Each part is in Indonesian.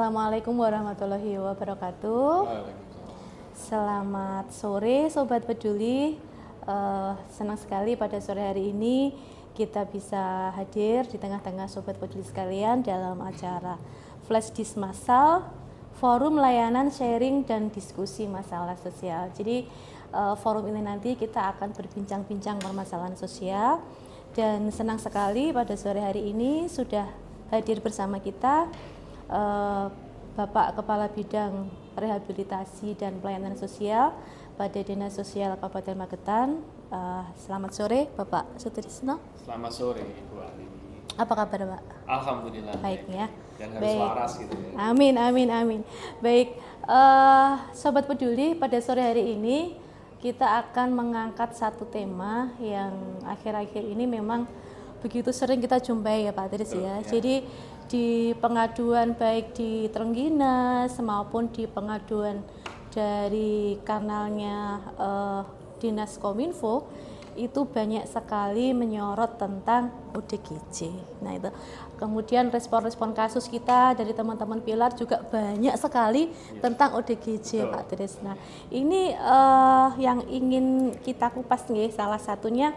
Assalamualaikum warahmatullahi wabarakatuh. Selamat sore Sobat Peduli. Senang sekali pada sore hari ini kita bisa hadir di tengah-tengah Sobat Peduli sekalian dalam acara Flash Disk Massal, forum layanan sharing dan diskusi masalah sosial. Jadi forum ini nanti kita akan berbincang-bincang permasalahan sosial, dan senang sekali pada sore hari ini sudah hadir bersama kita Bapak Kepala Bidang Rehabilitasi dan Pelayanan Sosial pada Dinas Sosial Kabupaten Magetan. Selamat sore Bapak Sutrisno. Selamat sore Ibu Ali. Apa kabar Pak? Alhamdulillah baik ya. Dan harus waras gitu ya. Amin. Baik, Sobat Peduli, pada sore hari ini kita akan mengangkat satu tema yang akhir-akhir ini memang begitu sering kita jumpai ya Pak Tris ya. Jadi di pengaduan baik di Trengginas maupun di pengaduan dari kanalnya Dinas Kominfo itu banyak sekali menyorot tentang ODGJ. Nah itu kemudian respon-respon kasus kita dari teman-teman Pilar juga banyak sekali tentang ODGJ Pak Tris. Nah ini yang ingin kita kupas nih, salah satunya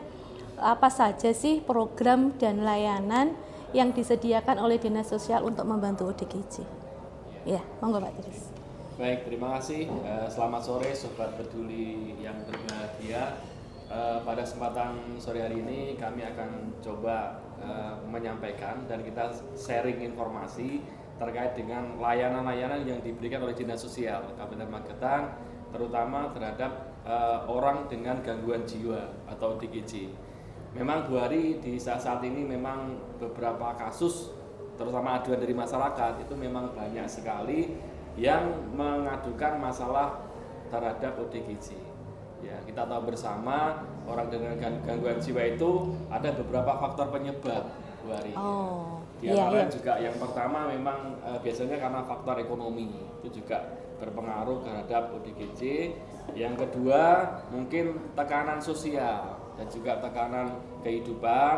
apa saja sih program dan layanan yang disediakan oleh Dinas Sosial untuk membantu ODGJ. Ya, monggo Pak Tris. Baik, terima kasih. Selamat sore Sobat Peduli yang berbahagia. Pada kesempatan sore hari ini kami akan coba menyampaikan dan kita sharing informasi terkait dengan layanan-layanan yang diberikan oleh Dinas Sosial Kabupaten Magetan, terutama terhadap orang dengan gangguan jiwa atau ODGJ. Memang Bu Hari di saat ini memang beberapa kasus terutama aduan dari masyarakat itu memang banyak sekali yang mengadukan masalah terhadap ODGJ. Ya, kita tahu bersama orang dengan gangguan jiwa itu ada beberapa faktor penyebab Bu Hari. Di antaranya juga yang pertama memang biasanya karena faktor ekonomi itu juga berpengaruh terhadap ODGJ. Yang kedua mungkin tekanan sosial dan juga tekanan kehidupan,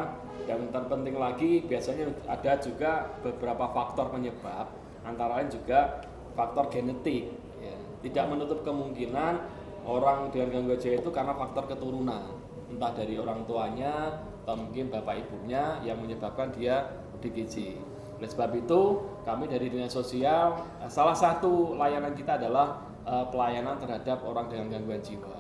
dan terpenting lagi biasanya ada juga beberapa faktor penyebab, antara lain juga faktor genetik ya. Tidak menutup kemungkinan orang dengan gangguan jiwa itu karena faktor keturunan, entah dari orang tuanya atau mungkin bapak ibunya yang menyebabkan dia ODGJ. Oleh sebab itu kami dari Dinas Sosial salah satu layanan kita adalah pelayanan terhadap orang dengan gangguan jiwa.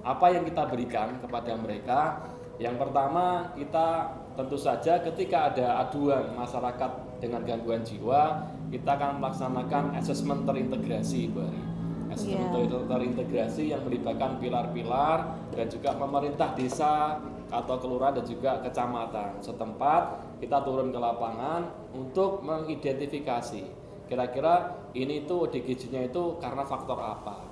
Apa yang kita berikan kepada mereka? Yang pertama, kita tentu saja ketika ada aduan masyarakat dengan gangguan jiwa, kita akan melaksanakan asesmen terintegrasi, Bu Ari. Asesmen terintegrasi yang melibatkan pilar-pilar dan juga pemerintah desa atau kelurahan dan juga kecamatan setempat. Kita turun ke lapangan untuk mengidentifikasi kira-kira ini tuh ODGJ-nya itu karena faktor apa,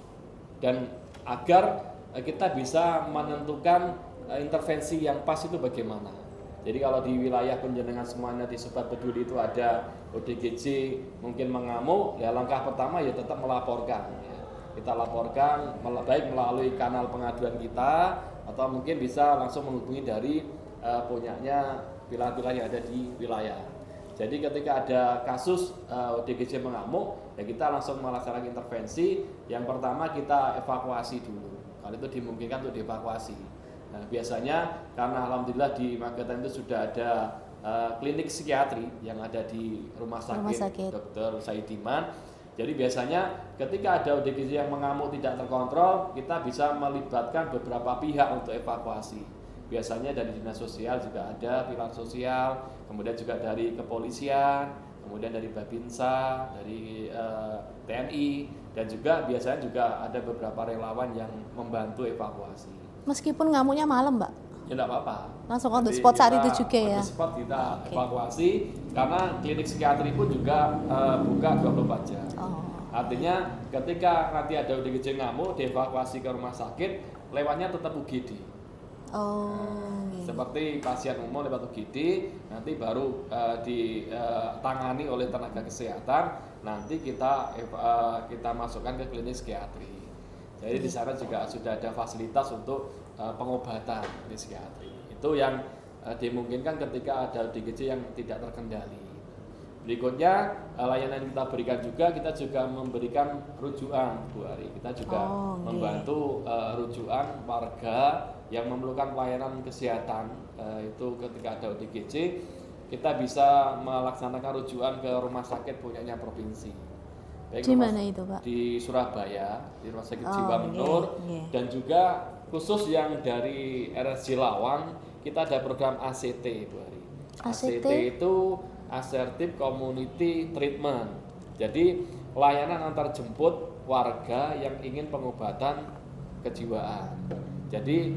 dan agar kita bisa menentukan intervensi yang pas itu bagaimana. Jadi kalau di wilayah penjenengan semuanya di Sobat Peduli itu ada ODGJ mungkin mengamuk, ya langkah pertama ya tetap melaporkan ya. Kita laporkan baik melalui kanal pengaduan kita atau mungkin bisa langsung menghubungi dari punyanya pilar-pilar yang ada di wilayah. Jadi ketika ada kasus ODGJ mengamuk, ya kita langsung melaksanakan intervensi. Yang pertama kita evakuasi dulu. Kalau itu dimungkinkan untuk dievakuasi. Nah, biasanya karena alhamdulillah di Magetan itu sudah ada klinik psikiatri yang ada di rumah sakit Dr. Saidiman. Jadi biasanya ketika ada ODGJ yang mengamuk tidak terkontrol, kita bisa melibatkan beberapa pihak untuk evakuasi. Biasanya dari Dinas Sosial juga ada pilar sosial, kemudian juga dari kepolisian, kemudian dari Babinsa, dari TNI, dan juga biasanya juga ada beberapa relawan yang membantu evakuasi. Meskipun ngamuknya malam, Mbak? Ya enggak apa-apa. Langsung on the spot saat itu juga ya? On the spot kita evakuasi, karena klinik psikiatri pun juga buka 24 jam. Artinya ketika nanti ada ODGJ ngamuk, dievakuasi ke rumah sakit, lewatnya tetap UGD. Seperti pasien umum lewat UGD, nanti baru ditangani oleh tenaga kesehatan, nanti kita masukkan ke klinik psikiatri. Jadi di sana juga sudah ada fasilitas untuk pengobatan di psikiatri. Itu yang dimungkinkan ketika ada ODGJ yang tidak terkendali. Berikutnya layanan yang kita berikan juga, kita juga memberikan rujukan Bu Ari. Kita juga membantu rujukan warga yang memerlukan pelayanan kesehatan, itu ketika ada ODGJ kita bisa melaksanakan rujukan ke rumah sakit punyanya provinsi. Baik Di mana itu, Pak? di Surabaya, di Rumah Sakit Jiwa Menur, dan juga khusus yang dari RSJ Lawang kita ada program ACT Bu Ari. ACT itu Assertive Community Treatment. Jadi layanan antar jemput warga yang ingin pengobatan kejiwaan. Jadi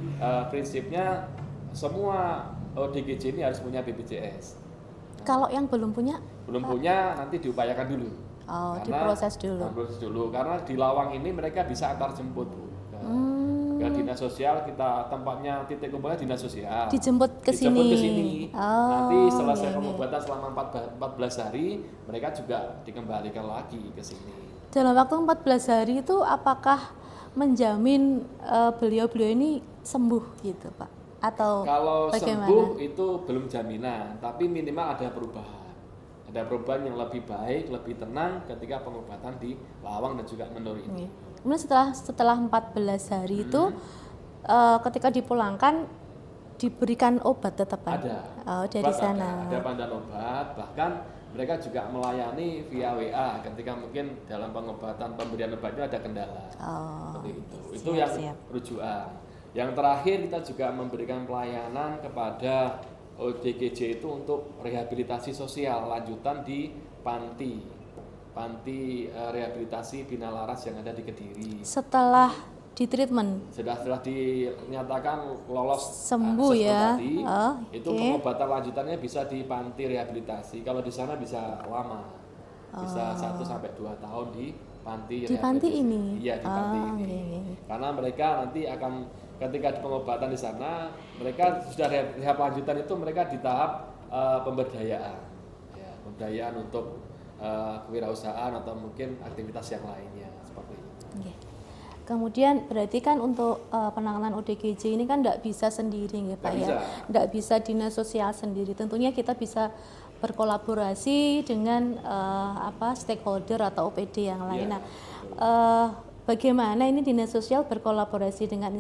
prinsipnya semua ODGJ ini harus punya BPJS. Kalau yang belum punya? Belum punya nanti diupayakan dulu. Diproses dulu. Diproses dulu karena di Lawang ini mereka bisa antar jemput Bu. Ke dinas sosial, kita tempatnya titik kumpulnya dinas sosial. Dijemput ke sini. Nanti selesai pengobatan selama 14 hari, mereka juga dikembalikan lagi ke sini. Dalam waktu 14 hari itu apakah menjamin beliau-beliau ini sembuh gitu, Pak? Atau kalau bagaimana? Sembuh itu belum jaminan, tapi minimal ada perubahan. Ada perubahan yang lebih baik, lebih tenang ketika pengobatan di Lawang dan juga Menur ini. Kemudian setelah 14 hari itu ketika dipulangkan diberikan obat tetap ada dari obat, sana. Ada panduan obat, bahkan mereka juga melayani via WA ketika mungkin dalam pengobatan pemberian obatnya ada kendala. Seperti itu. Itu yang rujukan. Yang terakhir kita juga memberikan pelayanan kepada ODGJ itu untuk rehabilitasi sosial lanjutan di panti rehabilitasi Bina Laras yang ada di Kediri. Setelah di treatment, setelah dinyatakan lolos sembuh ya, tadi, itu pengobatan lanjutannya bisa di panti rehabilitasi. Kalau di sana bisa lama, bisa 1-2 tahun di panti rehabilitasi. Panti ini? Iya, di panti ini. Karena mereka nanti akan ketika di pengobatan di sana, mereka sudah rehab lanjutan itu mereka di tahap pemberdayaan, ya, pemberdayaan untuk kewirausahaan atau mungkin aktivitas yang lainnya seperti itu. Kemudian berarti kan untuk penanganan ODGJ ini kan tidak bisa sendiri ya Pak ya, tidak bisa dinas sosial sendiri. Tentunya kita bisa berkolaborasi dengan stakeholder atau OPD yang lain. Nah, bagaimana ini dinas sosial berkolaborasi dengan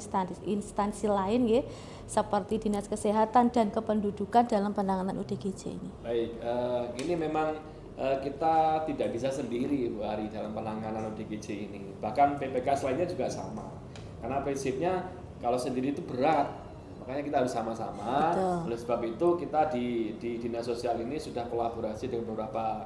instansi lain ya, seperti dinas kesehatan dan kependudukan dalam penanganan ODGJ ini? Baik, ini memang kita tidak bisa sendiri Bu Ari dalam penanganan ODGJ ini. Bahkan PPKS lainnya juga sama. Karena prinsipnya kalau sendiri itu berat, makanya kita harus sama-sama. Oleh sebab itu kita di dinas sosial ini sudah kolaborasi dengan beberapa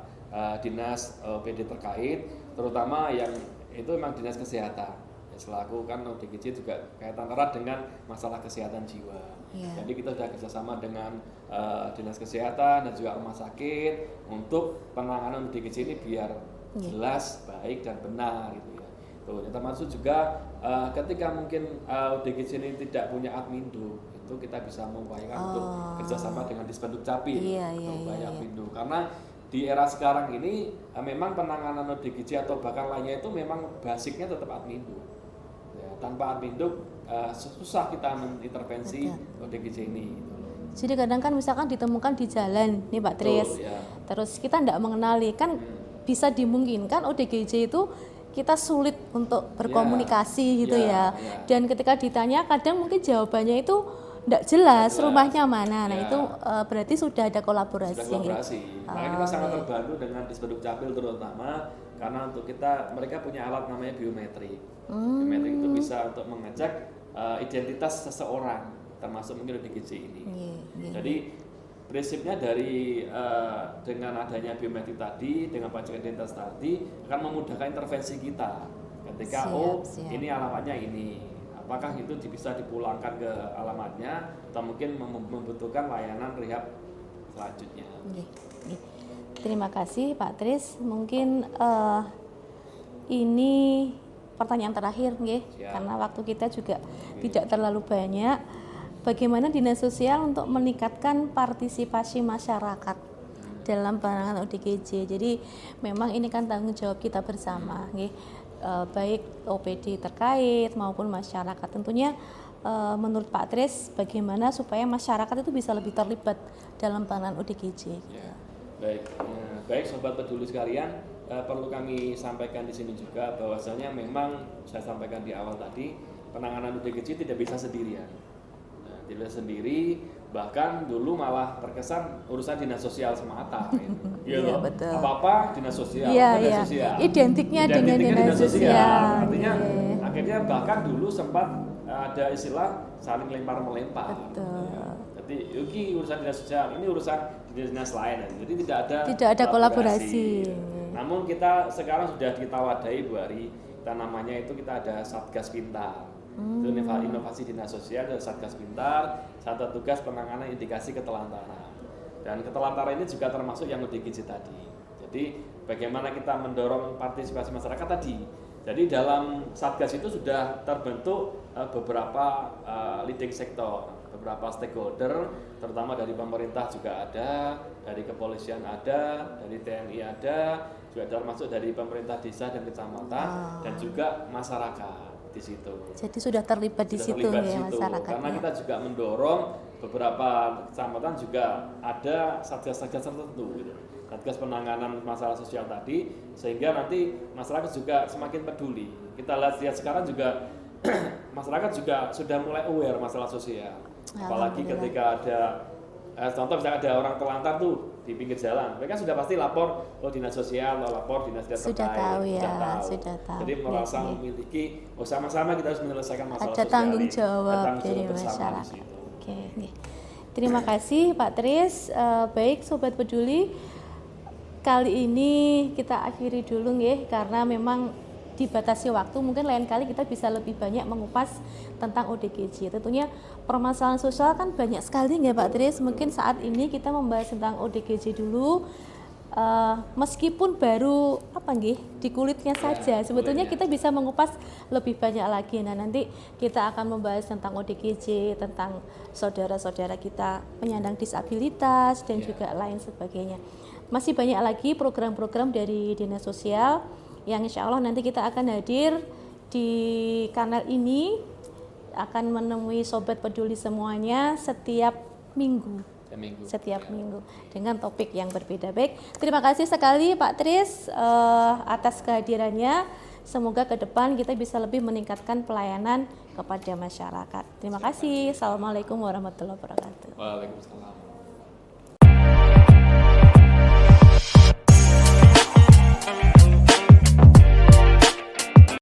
dinas OPD terkait, terutama yang itu memang dinas kesehatan. Selaku kan ODGJ juga kaitan erat dengan masalah kesehatan jiwa. Jadi kita sudah kerjasama dengan dinas kesehatan dan juga rumah sakit untuk penanganan ODGJ ini biar jelas, baik dan benar gitu ya. Tuh, termasuk juga ketika mungkin ODGJ ini tidak punya admindu, itu kita bisa mengupayakan untuk kerjasama dengan Dispendu Capil untuk admindu. Karena di era sekarang ini memang penanganan ODGJ atau bahkan lainnya itu memang basicnya tetap admindu. Tanpa admindu susah kita mengintervensi ODGJ ini. Jadi kadang kan misalkan ditemukan di jalan nih Pak Tris, terus kita tidak mengenali, kan bisa dimungkinkan ODGJ itu kita sulit untuk berkomunikasi gitu ya. Dan ketika ditanya kadang mungkin jawabannya itu tidak jelas rumahnya mana. Nah itu berarti sudah ada kolaborasi. Makanya kita sangat terbantu dengan Dispendu Capil terutama karena untuk mereka punya alat namanya biometrik. Biometrik itu bisa untuk mengecek identitas seseorang, termasuk mungkin ODGJ ini. Jadi prinsipnya dari dengan adanya biometrik tadi, dengan pengecekan identitas tadi akan memudahkan intervensi kita. Ketika ini alamatnya ini, apakah itu bisa dipulangkan ke alamatnya atau mungkin membutuhkan layanan rehab selanjutnya. Terima kasih Pak Tris. Mungkin ini pertanyaan terakhir karena waktu kita juga tidak terlalu banyak. Bagaimana dinas sosial untuk meningkatkan partisipasi masyarakat dalam penanganan ODGJ? Jadi memang ini kan tanggung jawab kita bersama, baik OPD terkait maupun masyarakat. Tentunya menurut Pak Tris, bagaimana supaya masyarakat itu bisa lebih terlibat dalam penanganan ODGJ? Baik, baik Sobat Peduli sekalian, perlu kami sampaikan di sini juga bahwasanya memang saya sampaikan di awal tadi, penanganan ODGJ tidak bisa sendirian. Nah, tidak bisa sendiri, bahkan dulu malah terkesan urusan dinas sosial semata. Iya, betul. Apa-apa dinas sosial, Iya. sosial. Identiknya dengan dinas sosial. Artinya Iya. akhirnya bahkan dulu sempat ada istilah saling lempar-melempar. Betul. Jadi Yuki urusan dinas sosial, ini urusan dinas lain. Jadi tidak ada kolaborasi. Namun kita sekarang sudah kita wadahi Bu Ari, kita namanya itu kita ada Satgas Pintar. Itu inovasi dinas sosial dan Satgas Pintar, satu tugas penanganan indikasi ketelantaran. Dan ketelantaran ini juga termasuk yang ODGJ tadi. Jadi bagaimana kita mendorong partisipasi masyarakat tadi. Jadi dalam Satgas itu sudah terbentuk beberapa leading sektor, beberapa stakeholder, terutama dari pemerintah juga ada, dari kepolisian ada, dari TNI ada, juga termasuk dari pemerintah desa dan kecamatan, dan juga masyarakat di situ. Jadi sudah terlibat di situ ya masyarakat. Karena kita juga mendorong beberapa kecamatan juga ada satgas-satgas tertentu gitu. Satgas penanganan masalah sosial tadi, sehingga nanti masyarakat juga semakin peduli. Kita lihat sekarang juga masyarakat juga sudah mulai aware masalah sosial. Apalagi ketika ada contoh misalnya ada orang terlantar tuh di pinggir jalan, mereka sudah pasti lapor dinas sosial, lapor dinas terkait. Sudah tahu. Jadi merasa memiliki, sama-sama kita harus menyelesaikan masalah ada sosial. Ada tanggung jawab dari masyarakat. Oke. Terima kasih Pak Tris. Baik Sobat Peduli, kali ini kita akhiri dulu nggih, karena memang dibatasi waktu. Mungkin lain kali kita bisa lebih banyak mengupas tentang ODGJ. Tentunya permasalahan sosial kan banyak sekali nggih Pak Tris. Mungkin saat ini kita membahas tentang ODGJ dulu, meskipun baru di kulitnya saja. Sebetulnya kita bisa mengupas lebih banyak lagi. Nah, nanti kita akan membahas tentang ODGJ, tentang saudara-saudara kita penyandang disabilitas dan juga lain sebagainya. Masih banyak lagi program-program dari Dinas Sosial yang insya Allah nanti kita akan hadir di kanal ini, akan menemui Sobat Peduli semuanya setiap minggu dengan topik yang berbeda. Baik, terima kasih sekali Pak Tris atas kehadirannya. Semoga ke depan kita bisa lebih meningkatkan pelayanan kepada masyarakat. Terima kasih. Assalamualaikum warahmatullahi wabarakatuh. Waalaikumsalam.